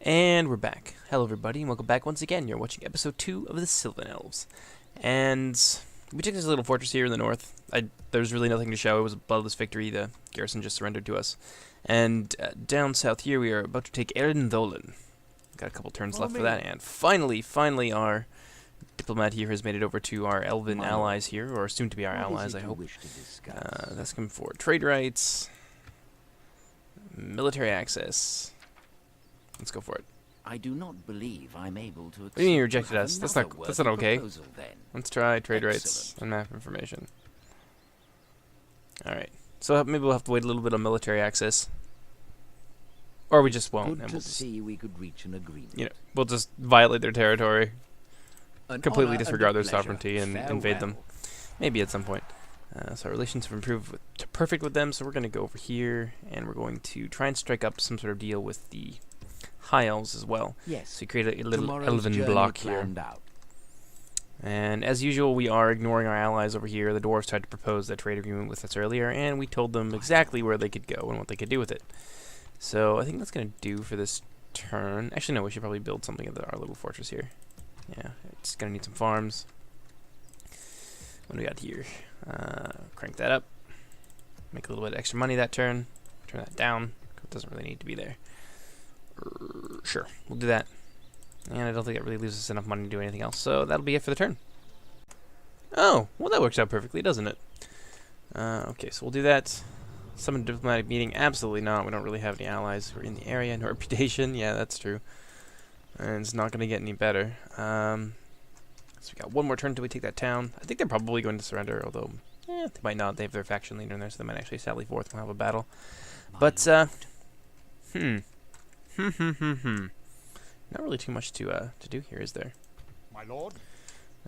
And we're back. Hello everybody, and welcome back once again. You're watching episode 2 of the Silvan Elves. And we took this little fortress here in the north. There's really nothing to show. It was a bloodless victory. The garrison just surrendered to us. And down south here we are about to take Erin. Got a couple turns left for that. And finally our diplomat here has made it over to our elven allies here, or soon to be our allies, I hope. That's coming for trade rights, military access. Let's go for it. I do not believe I'm able to accept. What do you mean you rejected us? That's not okay. Then. Let's try trade rights and map information. Alright. So maybe we'll have to wait a little bit on military access. Or we just won't. Good to see we could reach an agreement. You know, we'll just violate their territory. Completely honor disregard their and a sovereignty and invade them. Maybe at some point. So our relations have improved to perfect with them, so we're going to go over here and we're going to try and strike up some sort of deal with the High Elves as well. Yes. So you create a little elven block here. And as usual, we are ignoring our allies over here. The dwarves tried to propose that trade agreement with us earlier, and we told them exactly where they could go and what they could do with it. So I think that's going to do for this turn. Actually, no, we should probably build something at our little fortress here. Yeah, it's going to need some farms. What do we got here? Crank that up. Make a little bit of extra money that turn. Turn that down. It doesn't really need to be there. Sure, we'll do that. And I don't think that really leaves us enough money to do anything else, so that'll be it for the turn. Oh, well that works out perfectly, doesn't it? Okay, so we'll do that. Summon a diplomatic meeting? Absolutely not. We don't really have any allies who are in the area. No reputation? Yeah, that's true. And it's not going to get any better. So we got one more turn until we take that town. I think they're probably going to surrender, although they might not. They have their faction leader in there, so they might actually sally forth and we'll have a battle. But, not really too much to do here, is there? My lord?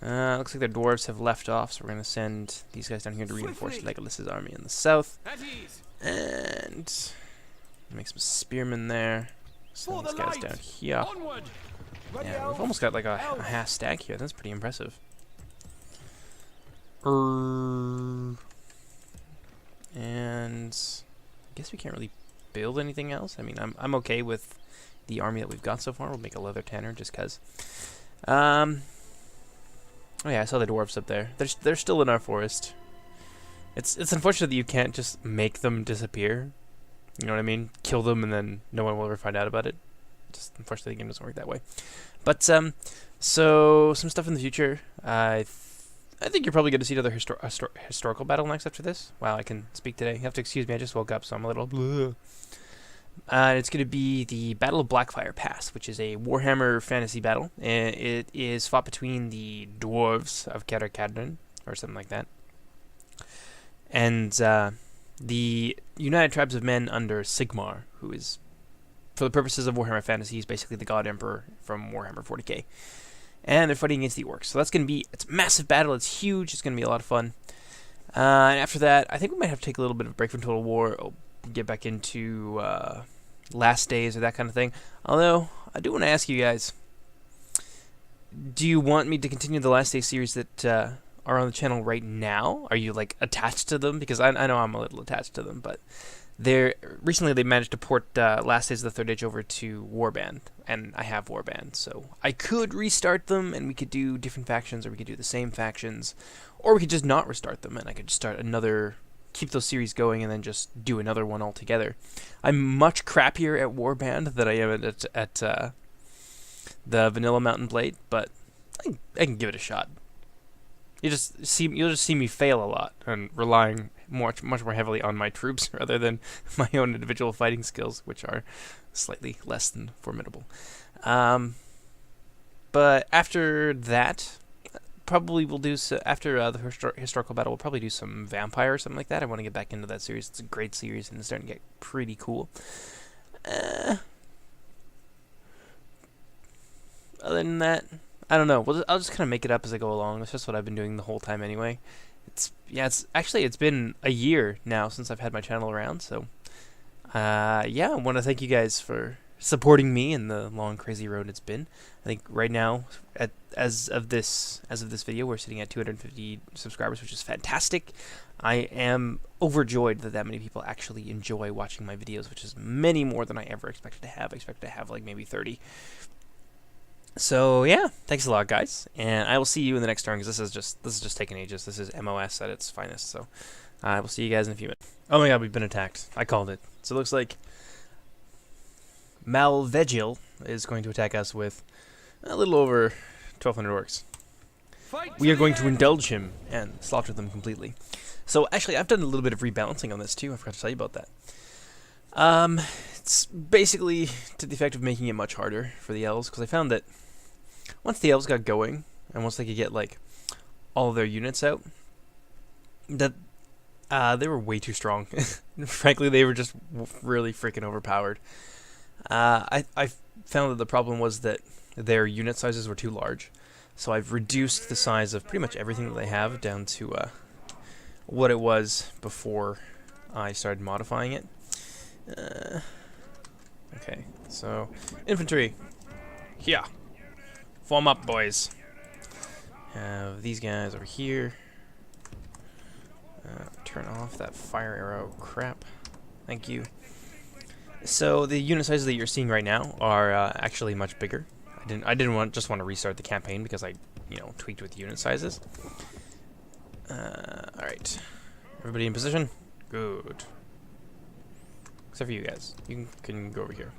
Looks like their dwarves have left off, so we're going to send these guys down here to reinforce Legolas's army in the south. And make some spearmen there. Send these guys down here. Yeah, we've almost got like a half stack here. That's pretty impressive. And I guess we can't really build anything else. I mean, I'm okay with the army that we've got so far. We'll make a leather tanner just cause. Oh yeah, I saw the dwarves up there. They're still in our forest. It's unfortunate that you can't just make them disappear. You know what I mean? Kill them and then no one will ever find out about it. Just unfortunately the game doesn't work that way. But so some stuff in the future. I think you're probably going to see another historical battle next after this. Wow, I can speak today. You have to excuse me. I just woke up, so I'm a little. Bleh. It's going to be the Battle of Blackfire Pass, which is a Warhammer fantasy battle. It is fought between the dwarves of Cadden, or something like that, and the United Tribes of Men under Sigmar, who is, for the purposes of Warhammer Fantasy, he's basically the God Emperor from Warhammer 40k. And they're fighting against the orcs. So that's going to be, it's a massive battle, it's huge, it's going to be a lot of fun. And after that, I think we might have to take a little bit of a break from Total War, get back into Last Days or that kind of thing. Although, I do want to ask you guys, do you want me to continue the Last Days series that are on the channel right now? Are you, like, attached to them? Because I know I'm a little attached to them, but recently they managed to port Last Days of the Third Age over to Warband, and I have Warband, so I could restart them, and we could do different factions, or we could do the same factions, or we could just not restart them, and I could just start another, keep those series going, and then just do another one altogether. I'm much crappier at Warband than I am at the Vanilla Mountain Blade, but I can give it a shot. You'll just see me fail a lot and relying much more heavily on my troops rather than my own individual fighting skills, which are slightly less than formidable. But after that, probably we'll do after the historical battle. We'll probably do some vampire or something like that. I want to get back into that series. It's a great series and it's starting to get pretty cool. Other than that, I don't know. I'll just kind of make it up as I go along. That's just what I've been doing the whole time anyway. It's been a year now since I've had my channel around. So, yeah, I want to thank you guys for supporting me in the long, crazy road it's been. I think right now, as of this video, we're sitting at 250 subscribers, which is fantastic. I am overjoyed that many people actually enjoy watching my videos, which is many more than I ever expected to have. I expected to have like maybe 30. So yeah, thanks a lot, guys, and I will see you in the next turn, because this is just taking ages. This is MOS at its finest. So I will see you guys in a few minutes. Oh my God, we've been attacked. I called it. So it looks like Malvegil is going to attack us with a little over 1,200 orcs. We are going to indulge him and slaughter them completely. So actually, I've done a little bit of rebalancing on this too. I forgot to tell you about that. It's basically to the effect of making it much harder for the elves, because I found that once the elves got going, and once they could get like all of their units out, that they were way too strong. Frankly, they were just really freaking overpowered. I found that the problem was that their unit sizes were too large, so I've reduced the size of pretty much everything that they have down to what it was before I started modifying it. Okay, so infantry, yeah, form up, boys. Have these guys over here. Turn off that fire arrow crap. Thank you. So the unit sizes that you're seeing right now are actually much bigger. I didn't just want to restart the campaign because I, tweaked with unit sizes. All right, everybody in position. Good. Except for you guys. You can go over here.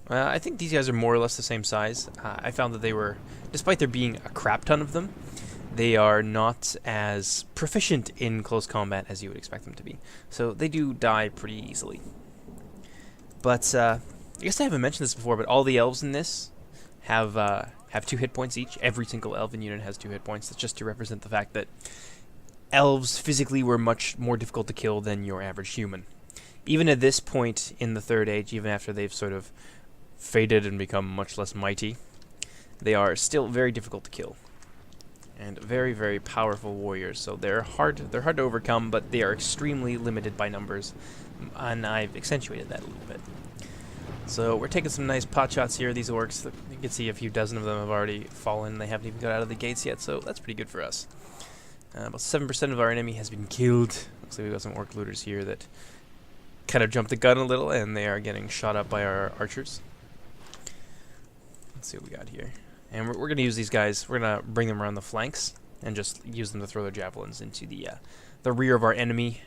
I think these guys are more or less the same size. I found that they were, despite there being a crap ton of them, they are not as proficient in close combat as you would expect them to be. So they do die pretty easily. But I guess I haven't mentioned this before, but all the elves in this have 2 hit points each. Every single elven unit has 2 hit points. That's just to represent the fact that elves physically were much more difficult to kill than your average human. Even at this point in the Third Age, even after they've sort of faded and become much less mighty, they are still very difficult to kill. And very, very powerful warriors. So they're hard to overcome, but they are extremely limited by numbers. And I've accentuated that a little bit. So we're taking some nice pot shots here. These orcs, you can see a few dozen of them have already fallen. They haven't even got out of the gates yet, so that's pretty good for us. About 7% of our enemy has been killed. Looks like we've got some orc looters here that kind of jumped the gun a little, and they are getting shot up by our archers. Let's see what we got here. And we're going to use these guys. We're going to bring them around the flanks and just use them to throw their javelins into the rear of our enemy.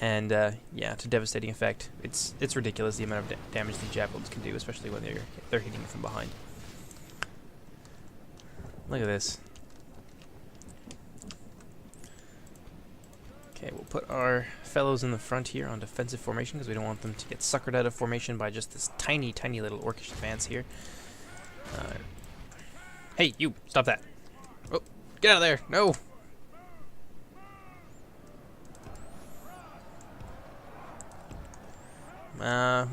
And yeah, to devastating effect. It's ridiculous the amount of damage these javelins can do, especially when they're hitting you from behind. Look at this. Okay, we'll put our fellows in the front here on defensive formation because we don't want them to get suckered out of formation by just this tiny, tiny little orcish advance here. Hey, you! Stop that! Oh, get out of there! No!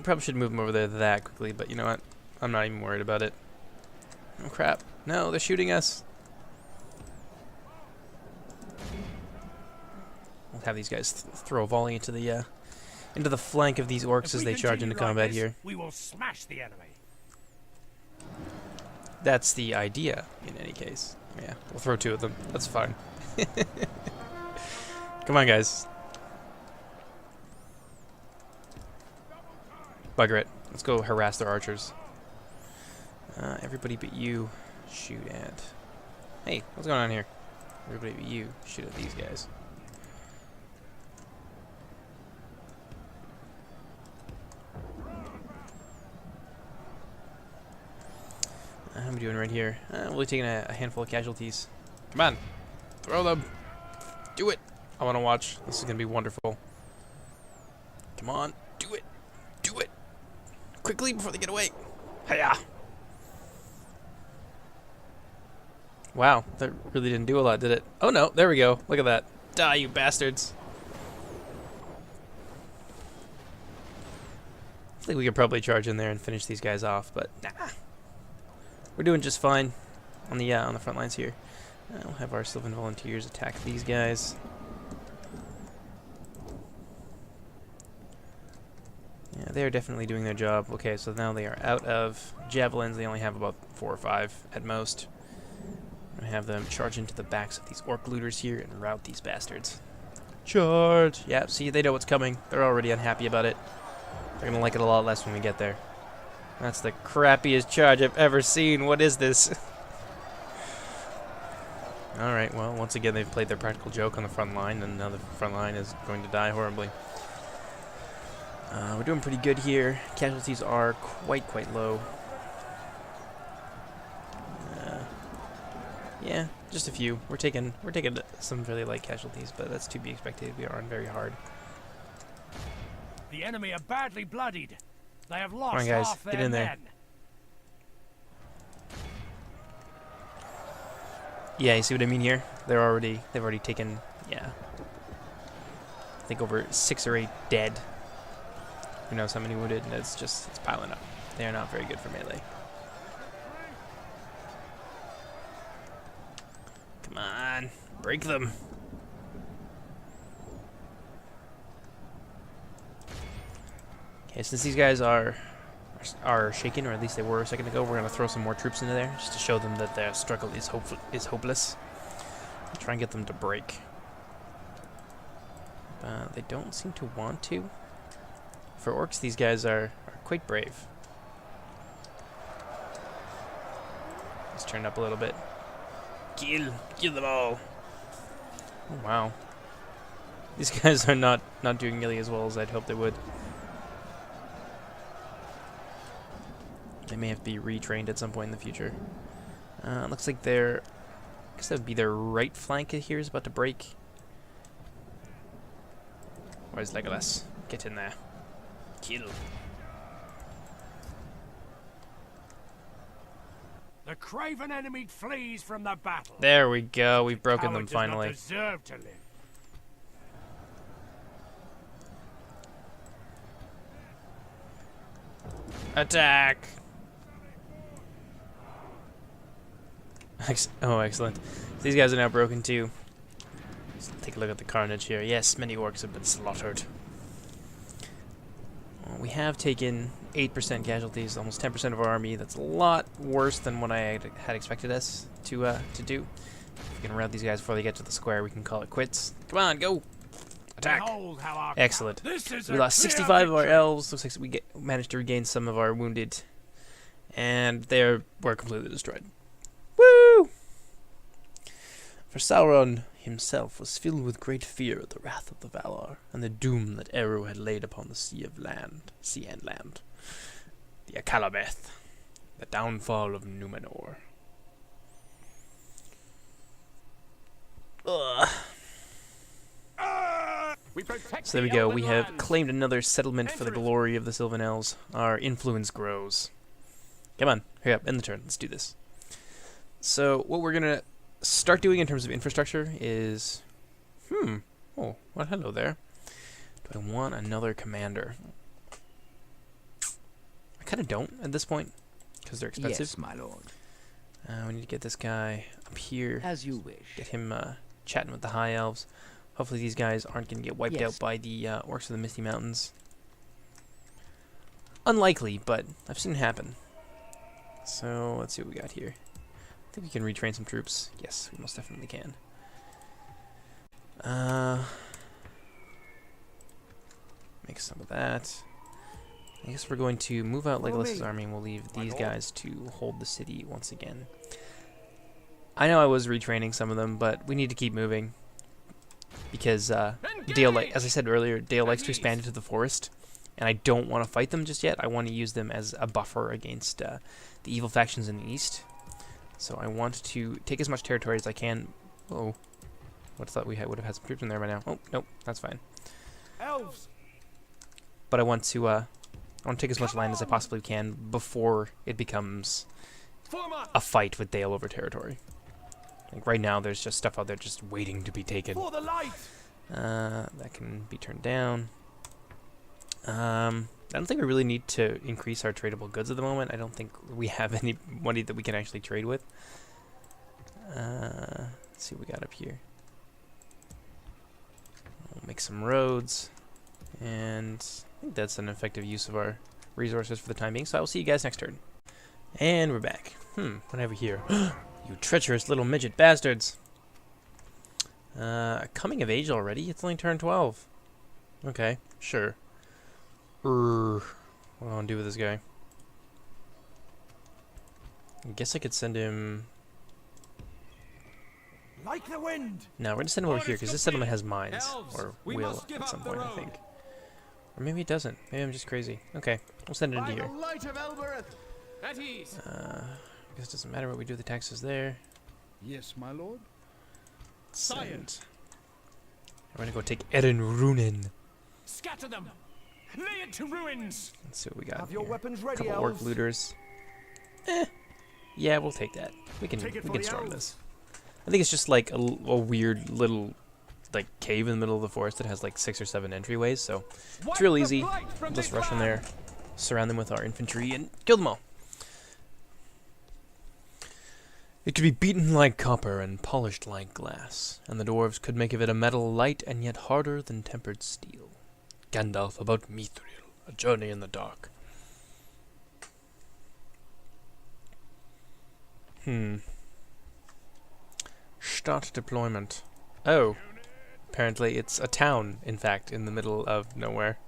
Probably should move them over there that quickly, but you know what? I'm not even worried about it. Oh crap! No, they're shooting us! We'll have these guys throw a volley into the flank of these orcs as they charge into combat here. We will smash the enemy. That's the idea, in any case. Yeah, we'll throw 2 of them. That's fine. Come on, guys. Bugger it. Let's go harass their archers. Everybody but you shoot at... Hey, what's going on here? Everybody but you shoot at these guys. How am I doing right here? We'll be taking a handful of casualties. Come on. Throw them. Do it. I want to watch. This is going to be wonderful. Come on. Do it. Do it. Quickly before they get away. Hiya. Wow. That really didn't do a lot, did it? Oh, no. There we go. Look at that. Die, you bastards. I think we could probably charge in there and finish these guys off, but nah. We're doing just fine on the front lines here. We'll have our Silvan volunteers attack these guys. Yeah, They're definitely doing their job. Okay, so now they are out of javelins. They only have about 4 or 5 at most. I'm going to have them charge into the backs of these orc looters here and rout these bastards. Charge! Yeah, see, they know what's coming. They're already unhappy about it. They're going to like it a lot less when we get there. That's the crappiest charge I've ever seen. What is this? Alright, well, once again, they've played their practical joke on the front line, and now the front line is going to die horribly. We're doing pretty good here. Casualties are quite low. Yeah, just a few. We're taking some fairly light casualties, but that's to be expected. We are on very hard. The enemy are badly bloodied. They have lost Come on, guys, half get their in there. men. Yeah, you see what I mean here? They've already taken, yeah, I think over 6 or 8 dead. Who knows how many wounded, and it's piling up. They are not very good for melee. Come on, break them. Okay, since these guys are shaken, or at least they were a second ago, we're gonna throw some more troops into there just to show them that their struggle is hopeless. Try and get them to break. They don't seem to want to. For orcs, these guys are quite brave. Let's turn up a little bit. Kill them all. Oh, wow. These guys are not doing nearly as well as I'd hoped they would. They may have to be retrained at some point in the future. Looks like I guess that would be their right flank here is about to break. Where's Legolas? Get in there. Kill. The craven enemy flees from the battle. There we go. We've broken Coward them does not finally. deserve to live. Attack! Oh, excellent. These guys are now broken too. Let's take a look at the carnage here. Yes, many orcs have been slaughtered. Well, we have taken 8% casualties, almost 10% of our army. That's a lot worse than what I had expected us to do. If we can rout these guys before they get to the square, we can call it quits. Come on, go! Attack! Excellent. We lost 65 of our elves. Looks like we managed to regain some of our wounded. And we're completely destroyed. Woo! For Sauron himself was filled with great fear at the wrath of the Valar, and the doom that Eru had laid upon the sea and land. The Akalabeth, the downfall of Númenor. Ugh. So there we go. We have claimed another settlement for the glory of the Silvan Elves. Our influence grows. Come on, hurry up, end the turn. Let's do this. So what we're gonna start doing in terms of infrastructure is, oh, well, hello there. Do I want another commander? I kind of don't at this point because they're expensive. Yes, my lord. We need to get this guy up here. As you wish. Get him chatting with the High Elves. Hopefully these guys aren't going to get wiped out by the orcs of the Misty Mountains. Unlikely, but I've seen it happen. So let's see what we got here. I think we can retrain some troops. Yes, we most definitely can. Make some of that. I guess we're going to move out Legolas's army and we'll leave these guys to hold the city once again. I know I was retraining some of them, but we need to keep moving. Because Dale, as I said earlier, Dale likes to expand into the forest. And I don't want to fight them just yet. I want to use them as a buffer against the evil factions in the east. So I want to take as much territory as I can. Oh, would have thought we would have had some troops in there by now. Oh, nope, that's fine. Elves. But I want to take as much land as I possibly can before it becomes a fight with Dale over territory. Like right now, there's just stuff out there just waiting to be taken. For the light. That can be turned down. I don't think we really need to increase our tradable goods at the moment. I don't think we have any money that we can actually trade with. Let's see what we got up here. We'll make some roads. And think that's an effective use of our resources for the time being, so I will see you guys next turn. And we're back. What have we here? You treacherous little midget bastards! Coming of age already? It's only turned 12. Okay, sure. What do I want to do with this guy? I guess I could send him... Like the wind. No, we're going to send him over here, because this settlement has mines. Or will at some point, I think. Or maybe it doesn't. Maybe I'm just crazy. Okay, we'll send it into here. I guess it doesn't matter what we do with the taxes there. Yes, my lord. Send. I'm going to go take Erin Roonen. Scatter them. Lay it to ruins. Let's see what we got Have here. your weapons ready, Couple orc elves. looters. Yeah, we'll take that. We can storm this. I think it's just like a weird little like cave in the middle of the forest that has like 6 or 7 entryways, so it's real easy. We'll just rush in there, surround them with our infantry, and kill them all. It could be beaten like copper and polished like glass, and the dwarves could make of it a metal light and yet harder than tempered steel. Gandalf about Mithril, a journey in the dark. Start deployment. Oh. Apparently it's a town, in fact, in the middle of nowhere.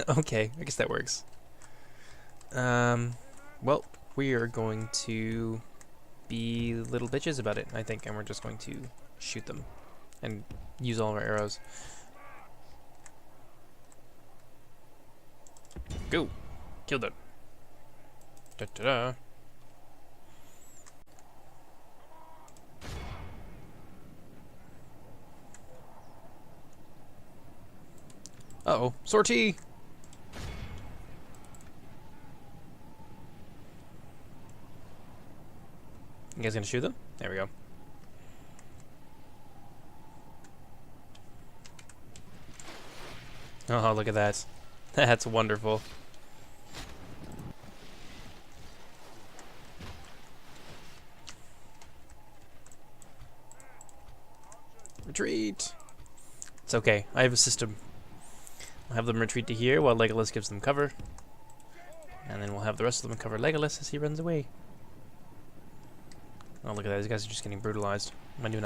Okay, I guess that works. Well, we are going to be little bitches about it, I think, and we're just going to shoot them and use all of our arrows. Go! Kill them. Da-da-da. Uh-oh. Sortie! You guys gonna shoot them? There we go. Oh, look at that. That's wonderful. Retreat! It's okay. I have a system. I'll have them retreat to here while Legolas gives them cover. And then we'll have the rest of them cover Legolas as he runs away. Oh, look at that. These guys are just getting brutalized. Might even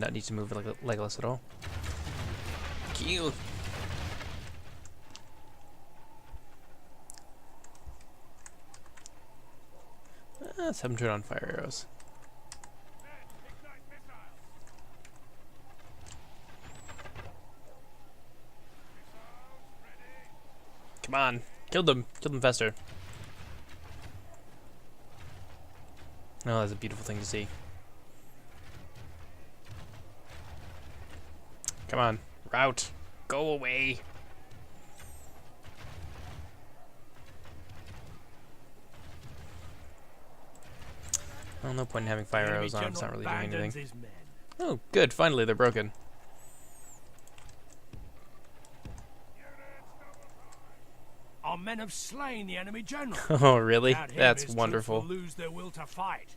not need to move Legolas at all. Kill! Let's have them turn on fire arrows. Come on, kill them faster. Oh, that's a beautiful thing to see. Come on, route, go away. Well, no point in having fire arrows on, it's not really doing anything. Oh, good, finally they're broken. Our men have slain the enemy general. Oh, really? Without him, That's his wonderful. troops will lose their will to fight.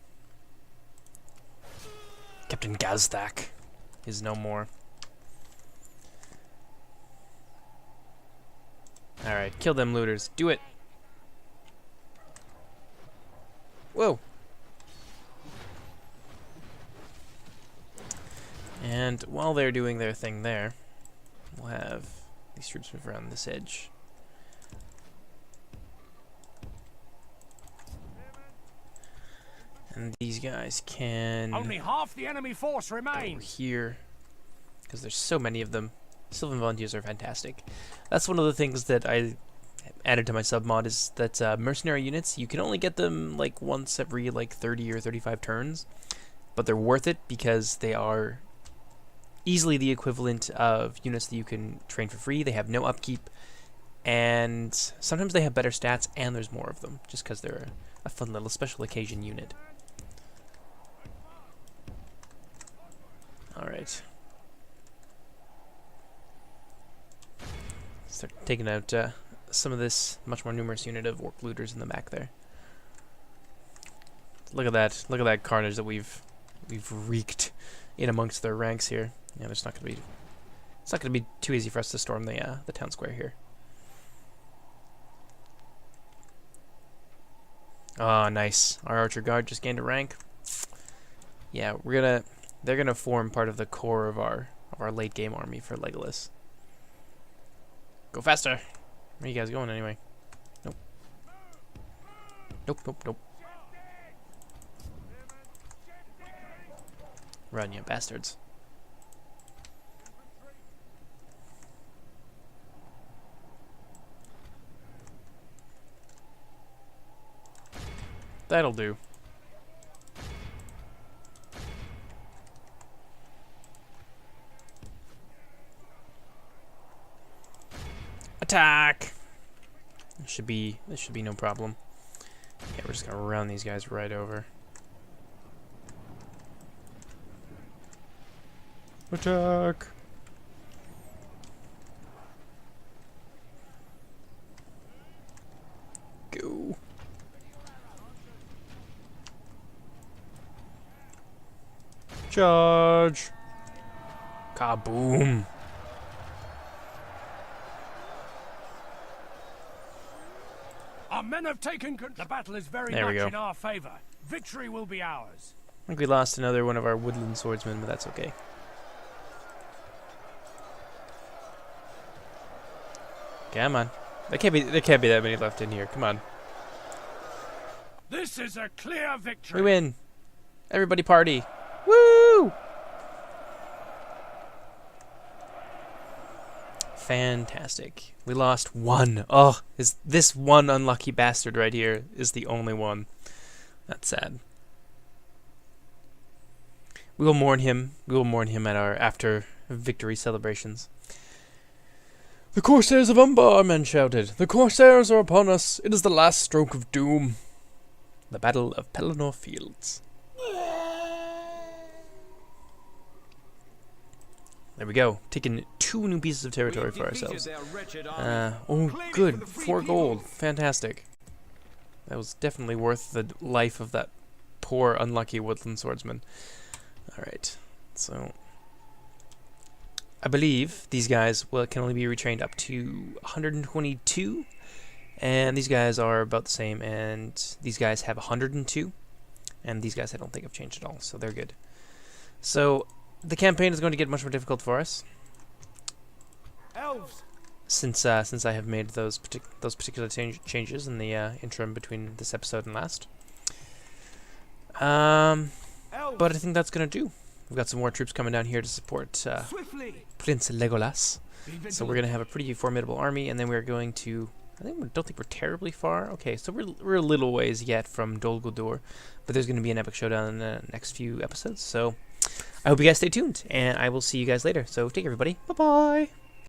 Captain Gazdak is no more. Alright, kill them looters. Do it! Whoa! And while they're doing their thing there, we'll have these troops move around this edge. And these guys can Only half the enemy force go over remains. here, because there's so many of them. Silvan volunteers are fantastic. That's one of the things that I added to my sub mod, is that mercenary units, you can only get them like once every like 30 or 35 turns, but they're worth it because they are easily the equivalent of units that you can train for free. They have no upkeep, and sometimes they have better stats, and there's more of them, just because they're a fun little special occasion unit. Alright. Start taking out some of this much more numerous unit of orc looters in the back there. Look at that. Look at that carnage that we've wreaked in amongst their ranks here. Yeah, there's not going to be It's not going to be too easy for us to storm the town square here. Oh, nice. Our archer guard just gained a rank. Yeah, they're gonna form part of the core of our late game army for Legolas. Go faster. Where are you guys going anyway? Nope. Nope, nope, nope. Run, you bastards. That'll do. Attack! This should be no problem. Yeah, we're just gonna run these guys right over. Attack! Go. Charge! Kaboom! Our men have taken the battle is very There we much go. in our favor. Victory will be ours. I think we lost another one of our woodland swordsmen, but that's okay. Come on. There can't be that many left in here. Come on. This is a clear victory. We win. Everybody party. Woo! Fantastic. We lost one. Oh, is this one unlucky bastard right here is the only one. That's sad. We will mourn him. We will mourn him at our after victory celebrations. The Corsairs of Umbar, men shouted. The Corsairs are upon us. It is the last stroke of doom. The Battle of Pelennor Fields. There we go. Taking 2 new pieces of territory for ourselves. Oh, good. 4 gold. Fantastic. That was definitely worth the life of that poor, unlucky woodland swordsman. Alright. So, I believe these guys can only be retrained up to 122. And these guys are about the same. And these guys have 102. And these guys I don't think have changed at all. So they're good. So, the campaign is going to get much more difficult for us, Elves. since I have made those particular changes in the interim between this episode and last. Elves. But I think that's gonna do. We've got some more troops coming down here to support Swiftly. Prince Legolas, Be so vigilant. we're gonna have a pretty formidable army, and then we're going to. Don't think we're terribly far. Okay, so we're a little ways yet from Dol Guldur, but there's gonna be an epic showdown in the next few episodes. So. I hope you guys stay tuned, and I will see you guys later. So take care, everybody. Bye-bye.